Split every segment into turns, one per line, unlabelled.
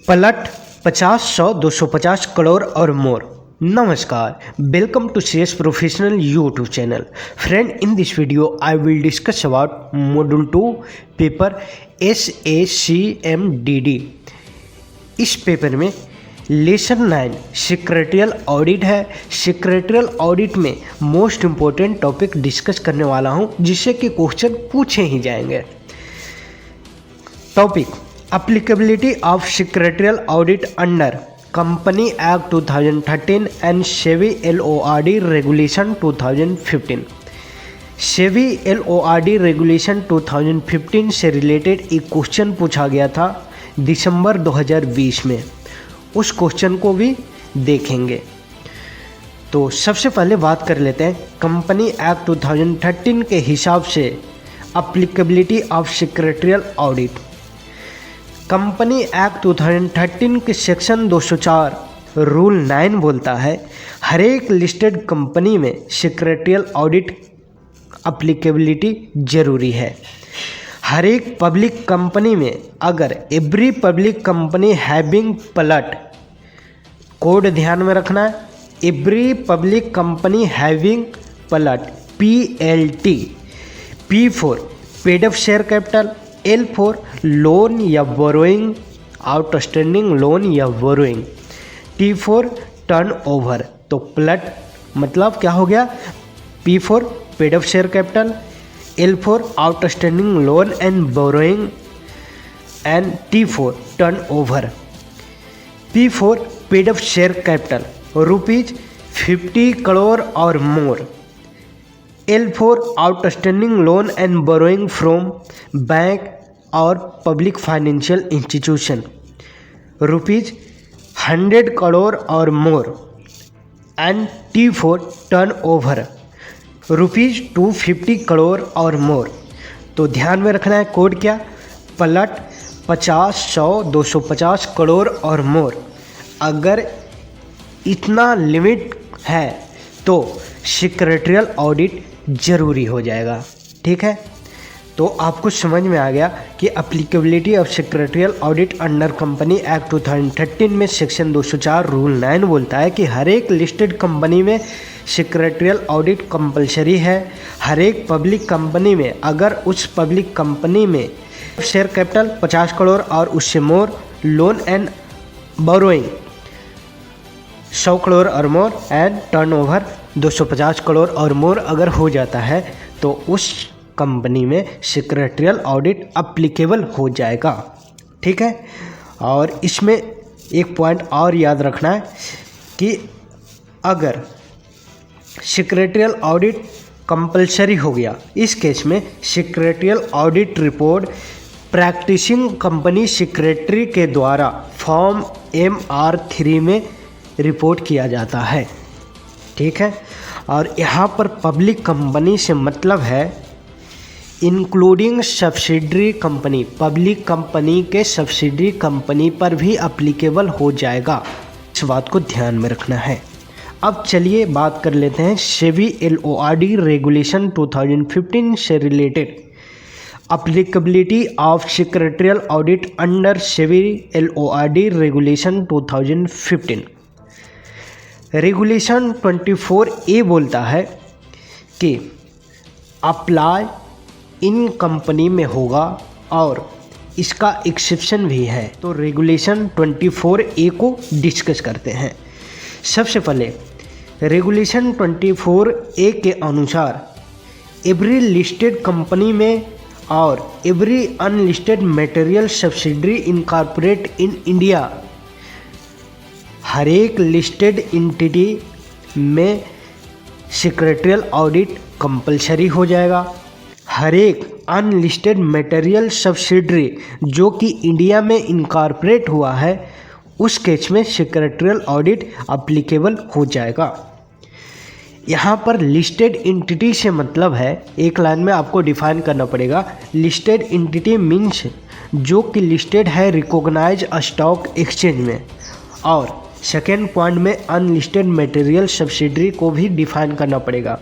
पलट 50, 100, 250 करोड़ और मोर। नमस्कार, वेलकome to CS Professional YouTube channel. Friend, in this video I will discuss about Module 2 paper SACMDD। इस paper में lesson 9 secretarial audit है। Secretarial audit में most important topic discuss करने वाला हूँ, जिससे कि क्वेश्चन पूछे ही जाएंगे। Topic applicability of secretarial audit under Company Act 2013 and SEBI LORD Regulation 2015। SEBI LORD Regulation 2015 से रिलेटेड एक क्वेश्चन पूछा गया था दिसंबर 2020 में। उस क्वेश्चन को भी देखेंगे। तो सबसे पहले बात कर लेते हैं कंपनी एक्ट 2013 के हिसाब से applicability of secretarial audit. Company act 2013 के सेक्शन 204 रूल 9 बोलता है हर एक लिस्टेड कंपनी में सेक्रेटरियल ऑडिट एप्लीकेबिलिटी जरूरी है। हर एक पब्लिक कंपनी में अगर एवरी पब्लिक कंपनी हैविंग पलट, कोड ध्यान में रखना है, एवरी पब्लिक कंपनी हैविंग पलट PLT, P for paid up share capital, L for loan या बोरोइंग, आउटस्टैंडिंग लोन या borrowing, T for turn over. तो प्लट मतलब क्या हो गया? P for paid up share capital, L for outstanding loan and borrowing and T for turn over. P for paid up share capital ₹50 crore और मोर। L for outstanding loan and borrowing from bank और public financial institution ₹100 crore और more and T for turn over ₹250 crore और मोर। तो ध्यान में रखना है code क्या? पलट 50, 100, 250 करोड़ और मोर। अगर इतना लिमिट है तो सेक्रेटरियल ऑडिट ज़रूरी हो जाएगा। ठीक है, तो आपको समझ में आ गया कि applicability of secretarial audit under company act 2013 में सेक्शन 204 रूल 9 बोलता है कि हर एक लिस्टेड कंपनी में सेक्रेटरियल ऑडिट कंपलसरी है। हर एक पब्लिक कंपनी में अगर उस पब्लिक कंपनी में शेयर कैपिटल 50 करोड़ और उससे मोर, लोन एंड बोरोइंग 100 करोड़ और मोर एंड टर्नओवर 250 करोड़ और मोर अगर हो जाता है तो उस कंपनी में सेक्रेटरियल ऑडिट एप्लीकेबल हो जाएगा। ठीक है, और इसमें एक पॉइंट और याद रखना है कि अगर सेक्रेटरियल ऑडिट कंपलसरी हो गया, इस केस में secretarial audit report practicing company secretary के द्वारा फॉर्म MR3 में रिपोर्ट किया जाता है। ठीक है, और यहाँ पर पब्लिक कंपनी से मतलब है including subsidiary company, public company के सब्सिडरी कंपनी पर भी एप्लीकेबल हो जाएगा। इस बात को ध्यान में रखना है। अब चलिए बात कर लेते हैं सेबी LORD रेगुलेशन 2015 से related applicability of secretarial audit under SEBI LORD regulation 2015। Regulation 24A बोलता है कि अप्लाई इन कंपनी में होगा और इसका एक्सेप्शन भी है। तो रेगुलेशन 24A को डिस्कस करते हैं। सबसे पहले रेगुलेशन 24A के अनुसार एवरी लिस्टेड कंपनी में और every unlisted material subsidiary incorporate in India, हर एक लिस्टेड एंटिटी में सेक्रेटरियल ऑडिट कंपलसरी हो जाएगा। हर एक अनलिस्टेड मटेरियल सब्सिडरी जो कि इंडिया में इनकॉर्पोरेट हुआ है, उस केस में सेक्रेटरियल ऑडिट एप्लीकेबल हो जाएगा। यहाँ पर लिस्टेड एंटिटी से मतलब है, एक लाइन में आपको डिफाइन करना पड़ेगा। लिस्टेड एंटिटी मीन्स जो कि लिस्टेड है रिकॉग्नाइज स्टॉक एक्सचेंज में, और सेकेंड पॉइंट में अनलिस्टेड मटेरियल सब्सिडरी को भी डिफाइन करना पड़ेगा।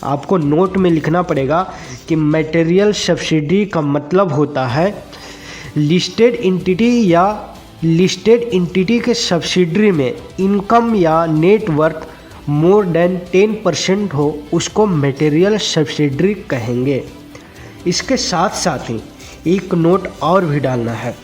आपको नोट में लिखना पड़ेगा कि मटेरियल सब्सिडरी का मतलब होता है लिस्टेड एंटिटी या लिस्टेड एंटिटी के सब्सिडरी में इनकम या नेट वर्थ मोर देन 10% हो उसको मटेरियल सब्सिडरी कहेंगे। इसके साथ साथ ही एक नोट और भी डालना है।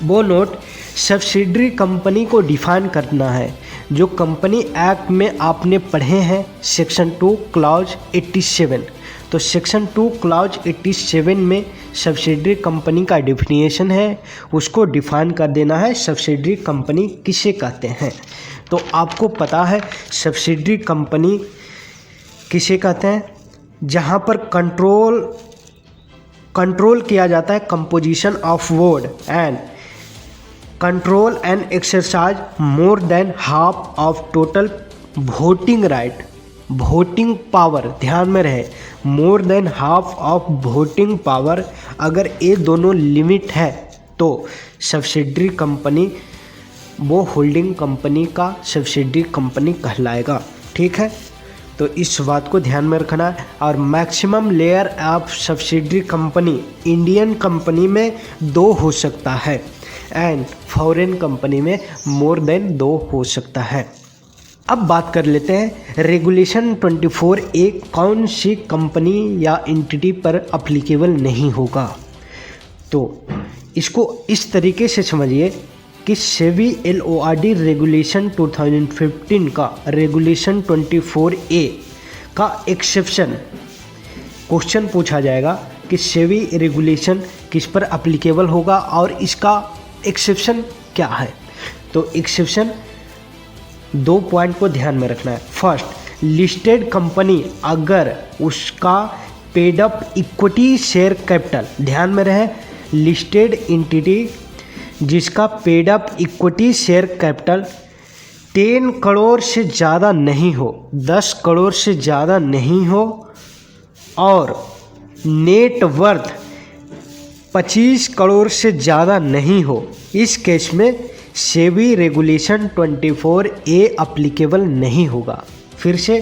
वो नोट सब्सिडरी कंपनी को डिफाइन करना है जो कंपनी एक्ट में आपने पढ़े हैं सेक्शन 2 क्लॉज 87। तो सेक्शन 2 क्लॉज 87 में सब्सिडरी कंपनी का डिफिनीशन है, उसको डिफाइन कर देना है सब्सिडरी कंपनी किसे कहते हैं। तो आपको पता है सब्सिडरी कंपनी किसे कहते हैं, जहाँ पर कंट्रोल किया जाता है composition of word and control and exercise more than half of total voting right, voting power, ध्यान में रहे more than half of voting power. अगर ये दोनों लिमिट है तो सब्सिडरी कंपनी वो होल्डिंग कंपनी का सब्सिडरी कंपनी कहलाएगा। ठीक है, तो इस बात को ध्यान में रखना है। और maximum layer of subsidiary company Indian company में 2 हो सकता है एंड फॉरेन कंपनी में मोर देन 2 हो सकता है। अब बात कर लेते हैं रेगुलेशन 24A कौन सी कंपनी या एंटिटी पर अप्लीकेबल नहीं होगा। तो इसको इस तरीके से समझिए कि सेबी LORD रेगुलेशन 2015 का रेगुलेशन 24A का एक्सेप्शन क्वेश्चन पूछा जाएगा कि सेबी रेगुलेशन किस पर अप्लीकेबल होगा और इसका एक्सेप्शन क्या है। तो एक्सेप्शन 2 पॉइंट को ध्यान में रखना है। फर्स्ट, लिस्टेड कंपनी अगर उसका paid up equity share capital, ध्यान में रहे लिस्टेड एंटिटी जिसका paid up equity share capital 10 crore से ज़्यादा नहीं हो, 10 करोड़ से ज़्यादा नहीं हो और नेट वर्थ 25 करोड़ से ज़्यादा नहीं हो, इस केस में सेबी रेगुलेशन 24A अप्लीकेबल नहीं होगा। फिर से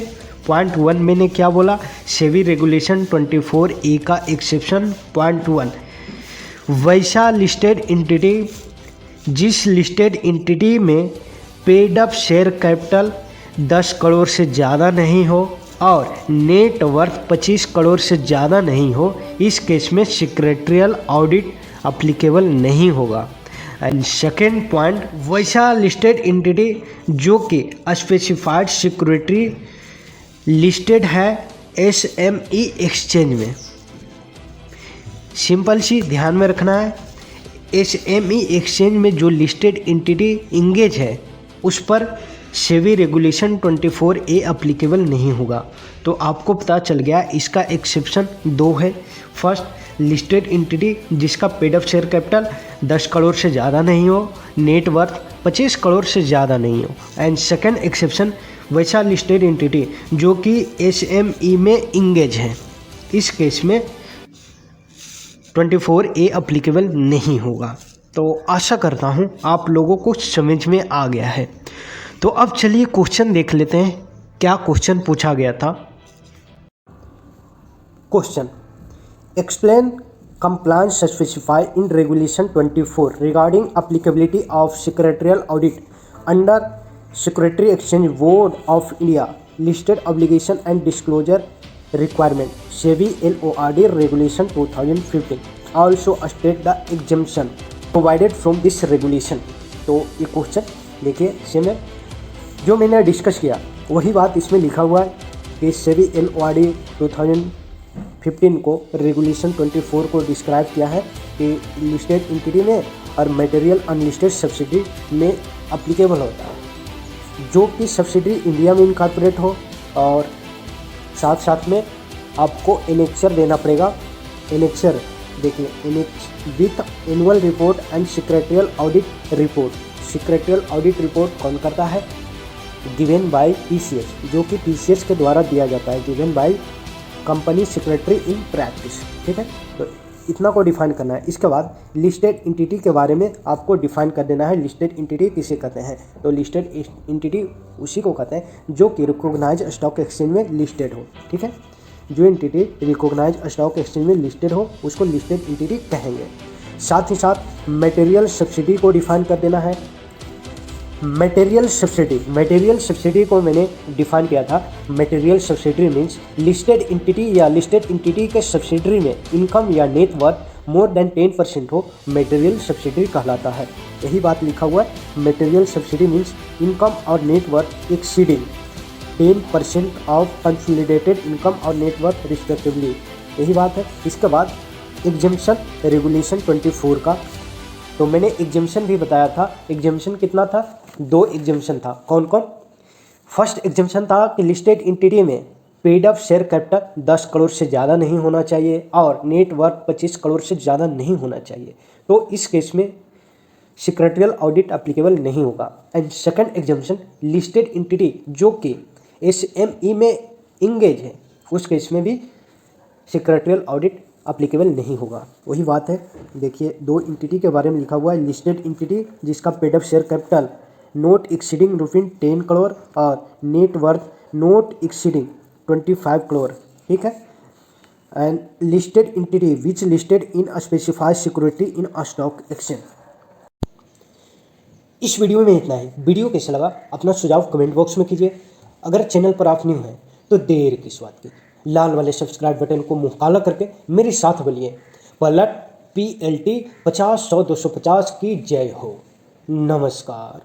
पॉइंट 1 मैंने क्या बोला, सेबी रेगुलेशन 24A का एक्सेप्शन पॉइंट 1, वैसा लिस्टेड एंटिटी जिस लिस्टेड एंटिटी में paid up share capital 10 crore से ज़्यादा नहीं हो और नेट वर्थ 25 करोड़ से ज़्यादा नहीं हो, इस केस में सिक्रेटरियल ऑडिट अप्लीकेबल नहीं होगा। एंड सेकेंड पॉइंट, वैसा लिस्टेड एंटिटी जो कि स्पेसिफाइड सिक्योरिटी लिस्टेड है SME एक्सचेंज में। सिंपल सी ध्यान में रखना है, SME एक्सचेंज में जो लिस्टेड एंटिटी इंगेज है उस पर सेबी रेगुलेशन 24A अप्लीकेबल नहीं होगा। तो आपको पता चल गया इसका एक्सेप्शन 2 है। फर्स्ट, लिस्टेड एंटिटी जिसका paid up share capital 10 crore से ज़्यादा नहीं हो, नेट वर्थ 25 करोड़ से ज़्यादा नहीं हो। एंड सेकेंड एक्सेप्शन, वैसा लिस्टेड एंटिटी जो कि SME में इंगेज है, इस केस में 24A अप्लीकेबल नहीं होगा। तो आशा करता हूँ आप लोगों को समझ में आ गया है। तो अब चलिए क्वेश्चन देख लेते हैं, क्या क्वेश्चन पूछा गया था। Question, explain compliance specified in regulation 24 regarding applicability of secretarial audit under Secretary Exchange Board of India listed obligation and disclosure requirement SEBI LORD regulation 2015 also state the exemption provided from this regulation। तो ये question देखिए, same है जो मैंने discuss किया वही बात इसमें लिखा हुआ है कि SEBI LORD 2015 को रेगुलेशन 24 को डिस्क्राइब किया है कि लिस्टेड एंटिटी में और मटेरियल अनलिस्टेड सब्सिडी में अप्लीकेबल होता है, जो कि सब्सिडी इंडिया में इनकॉर्पोरेट हो और साथ साथ में आपको एनेक्चर देना पड़ेगा। एनेक्चर देखिए, with annual report and secretarial audit report. Secretarial audit report कौन करता है? गिवन बाय PCS, जो कि PCS के द्वारा दिया जाता है, given by company secretary in practice. ठीक है, तो इतना को डिफाइन करना है। इसके बाद लिस्टेड एंटिटी के बारे में आपको डिफाइन कर देना है, लिस्टेड एंटिटी किसे कहते हैं। तो लिस्टेड एंटिटी उसी को कहते हैं जो कि रिकॉग्नाइज स्टॉक एक्सचेंज में लिस्टेड हो। ठीक है, जो एंटिटी रिकॉग्नाइज स्टॉक एक्सचेंज में लिस्टेड हो उसको लिस्टेड एंटिटी कहेंगे। साथ ही साथ मटेरियल सब्सिडी को डिफाइन कर देना है। मटेरियल सब्सिडी को मैंने डिफाइन किया था। Material subsidy means listed entity या लिस्टेड इंटिटी के सब्सिडरी में इनकम या नेट वर्थ मोर देन 10% हो, मटेरियल सब्सिडी कहलाता है। यही बात लिखा हुआ है। मटेरियल सब्सिडी मीन्स इनकम और net worth exceeding 10% of consolidated income और नेट वर्थ रिस्पेक्टिवली, यही बात है। इसके बाद एग्जेम्पशन रेगुलेशन 24 का, तो मैंने एग्जेम्पशन भी बताया था। एग्जेम्पशन कितना था? 2 एग्जेम्पशन था। कौन कौन? फर्स्ट एग्जेम्पशन था कि लिस्टेड इंटिटी में paid up share capital 10 crore से ज़्यादा नहीं होना चाहिए और नेट वर्थ 25 करोड़ से ज़्यादा नहीं होना चाहिए। तो इस केस में सेक्रेटरियल ऑडिट एप्लीकेबल नहीं होगा। And second exemption, listed entity जो कि SME में इंगेज है, उस केस में भी सेक्रेटरियल ऑडिट एप्लीकेबल नहीं होगा। वही बात है। देखिए 2 इंटिटी के बारे में लिखा हुआ है। लिस्टेड इंटिटी जिसका paid up share capital not exceeding ₹10 crore और net worth not exceeding 25 crore, ठीक है। And listed entity which listed in specified security in stock exchange. इस वीडियो में इतना ही। वीडियो कैसा लगा अपना सुझाव कमेंट बॉक्स में कीजिए। अगर चैनल पर आप न्यू हैं तो देर किस बात की, लाल वाले सब्सक्राइब बटन को मुंह काला करके मेरे साथ बोलिए पलट PLT 50 100 250 की जय हो। नमस्कार।